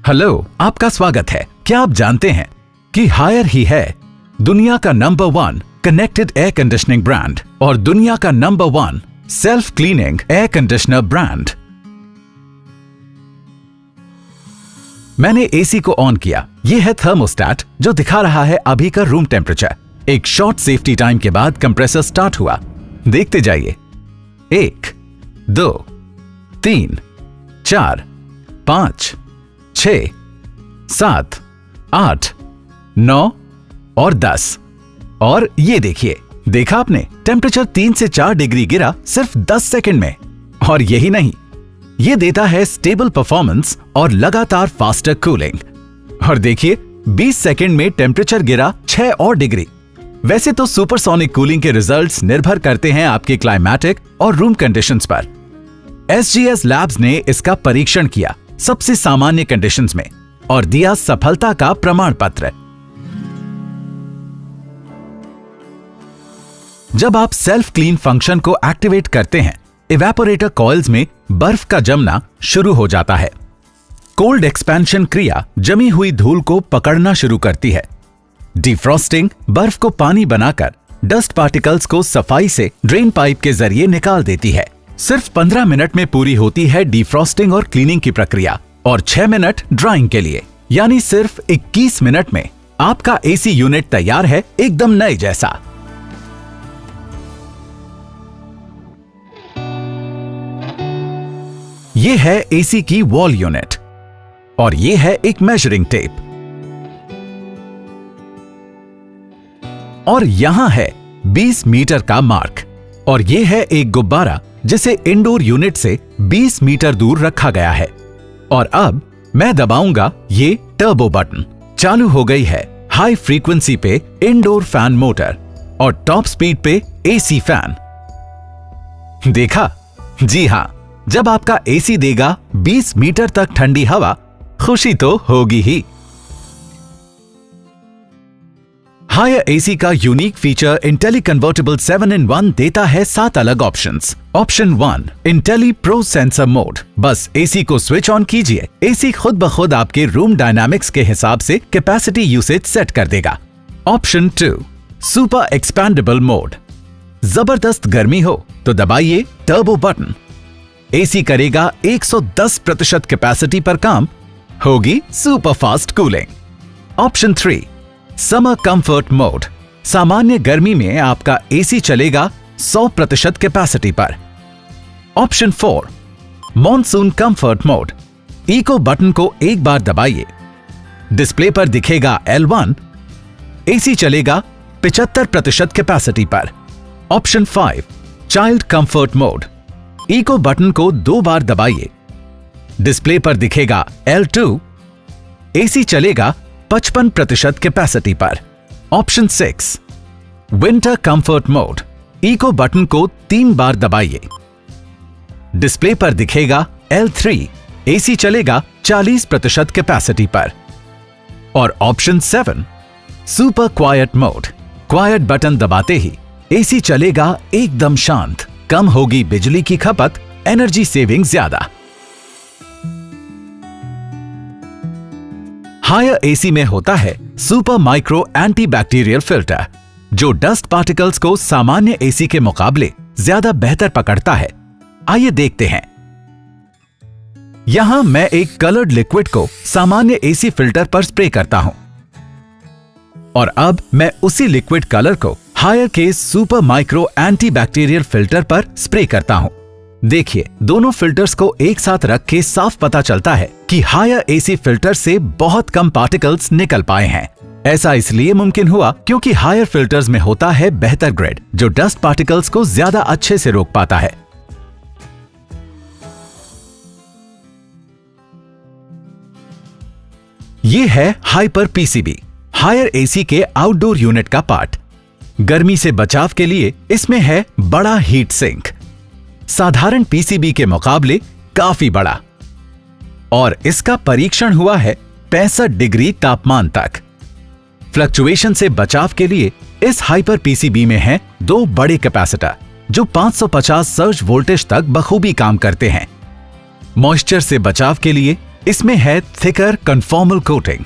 Hello, आपका स्वागत है। क्या आप जानते हैं कि हायर ही है दुनिया का number 1 connected air conditioning brand और दुनिया का number 1 self cleaning air conditioner brand. मैंने एसी को ऑन किया। यह है थर्मोस्टेट जो दिखा रहा है अभी का रूम टेम्परेचर। एक शॉर्ट सेफ्टी टाइम के बाद कंप्रेसर स्टार्ट हुआ। देखते जाइए। 1, 2, 3, 4, 5, 6, 7, 8, 9 और 10। और ये देखिए, देखा आपने, टेम्परेचर 3 से 4 डिग्री गिरा सिर्फ 10 सेकंड में। और यही नहीं, ये देता है स्टेबल परफॉर्मेंस और लगातार फास्टर कूलिंग। और देखिए, 20 सेकंड में टेम्परेचर गिरा 6 और डिग्री। वैसे तो सुपरसोनिक कूलिंग के रिजल्ट्स निर्भर करते हैं आपके क्लाइमेटिक और रूम कंडीशंस पर। SGS लैब्स ने इसका परीक्षण किया सबसे सामान्य कंडीशंस में और दिया सफलता का प्रमाण पत्र। जब आप सेल्फ क्लीन फंक्शन को एक्टिवेट करते हैं, इवेपोरेटर कॉइल्स में बर्फ का जमना शुरू हो जाता है। कोल्ड एक्सपेंशन क्रिया जमी हुई धूल को पकड़ना शुरू करती है। डिफ्रॉस्टिंग बर्फ को पानी बनाकर डस्ट पार्टिकल्स को सफाई से ड्रेन पाइप के जरिए निकाल देती है। सिर्फ 15 मिनट में पूरी होती है डिफ्रॉस्टिंग और क्लीनिंग की प्रक्रिया और 6 मिनट ड्राइंग के लिए, यानी सिर्फ 21 मिनट में आपका एसी यूनिट तैयार है, एकदम नए जैसा। ये है एसी की वॉल यूनिट और ये है एक मेजरिंग टेप और यहां है 20 मीटर का मार्क और ये है एक गुब्बारा जिसे इंडोर यूनिट से 20 मीटर दूर रखा गया है। और अब मैं दबाऊंगा ये टर्बो बटन। चालू हो गई है हाई फ्रीक्वेंसी पे इंडोर फैन मोटर और टॉप स्पीड पे एसी फैन। देखा? जी हां, जब आपका एसी देगा 20 मीटर तक ठंडी हवा, खुशी तो होगी ही। हायर एसी का unique feature Intelli convertible 7-in-1 देता है 7 अलग options. Option 1 Intelli pro sensor mode. बस एसी को स्विच ऑन कीजिए, एसी खुद ब खुद आपके रूम डायनामिक्स के हिसाब से कैपेसिटी यूसेज सेट कर देगा। Option 2 super expandable mode. जबरदस्त गर्मी हो तो दबाइए टर्बो बटन, एसी करेगा 110% कैपेसिटी पर काम, होगी super fast cooling. Option 3 summer comfort mode. सामान्य गर्मी में आपका एसी चलेगा 100% कैपेसिटी पर। Option 4 monsoon comfort mode. Eco button को एक बार दबाइए, डिस्प्ले पर दिखेगा L1, एसी चलेगा 75% कैपेसिटी पर। Option 5 child comfort mode. Eco button को 2 बार दबाइए, डिस्प्ले पर दिखेगा L2, एसी चलेगा 55% कैपेसिटी पर। Option 6 winter comfort mode. Eco button को 3 बार दबाइए, डिस्प्ले पर दिखेगा L3, एसी चलेगा 40% कैपेसिटी पर। और option 7 super quite mode. Quite button दबाते ही एसी चलेगा एकदम शांत, कम होगी बिजली की खपत, एनर्जी सेविंग ज्यादा। हायर एसी में होता है super micro anti bacterial filter जो डस्ट पार्टिकल्स को सामान्य एसी के मुकाबले ज्यादा बेहतर पकड़ता है। आइए देखते हैं। यहां मैं एक कलर्ड लिक्विड को सामान्य एसी फिल्टर पर स्प्रे करता हूं और अब मैं उसी लिक्विड कलर को हायर के super micro anti bacterial filter पर स्प्रे करता हूं। देखिए, दोनों फिल्टर्स को एक साथ रख के साफ पता चलता है कि हायर एसी फिल्टर से बहुत कम पार्टिकल्स निकल पाए हैं। ऐसा इसलिए मुमकिन हुआ क्योंकि हायर फिल्टर्स में होता है बेहतर ग्रेड जो डस्ट पार्टिकल्स को ज्यादा अच्छे से रोक पाता है। ये है हाइपर पीसीबी, हायर एसी के आउटडोर यूनिट का पार्ट। गर्मी से बचाव के लिए इसमें है बड़ा हीट सिंक, साधारण पीसीबी के मुकाबले काफी बड़ा, और इसका परीक्षण हुआ है 65 डिग्री तापमान तक। फ्लक्चुएशन से बचाव के लिए इस हाइपर पीसीबी में हैं 2 बड़े कैपेसिटर जो 550 सर्ज वोल्टेज तक बखूबी काम करते हैं। मॉइस्चर से बचाव के लिए इसमें है थिकर कन्फॉर्मल कोटिंग,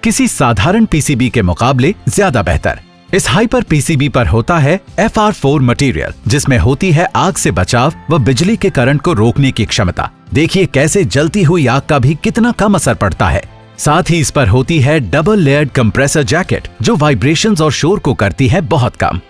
किसी साधारण पीसीबी के मुकाबले ज्यादा बेहतर। इस हाइपर पीसीबी पर होता है FR4 मटेरियल, जिसमें होती है आग से बचाव व बिजली के करंट को रोकने की क्षमता। देखिए कैसे जलती हुई आग का भी कितना कम असर पड़ता है। साथ ही इस पर होती है डबल लेयर्ड कंप्रेसर जैकेट, जो वाइब्रेशंस और शोर को करती है बहुत कम।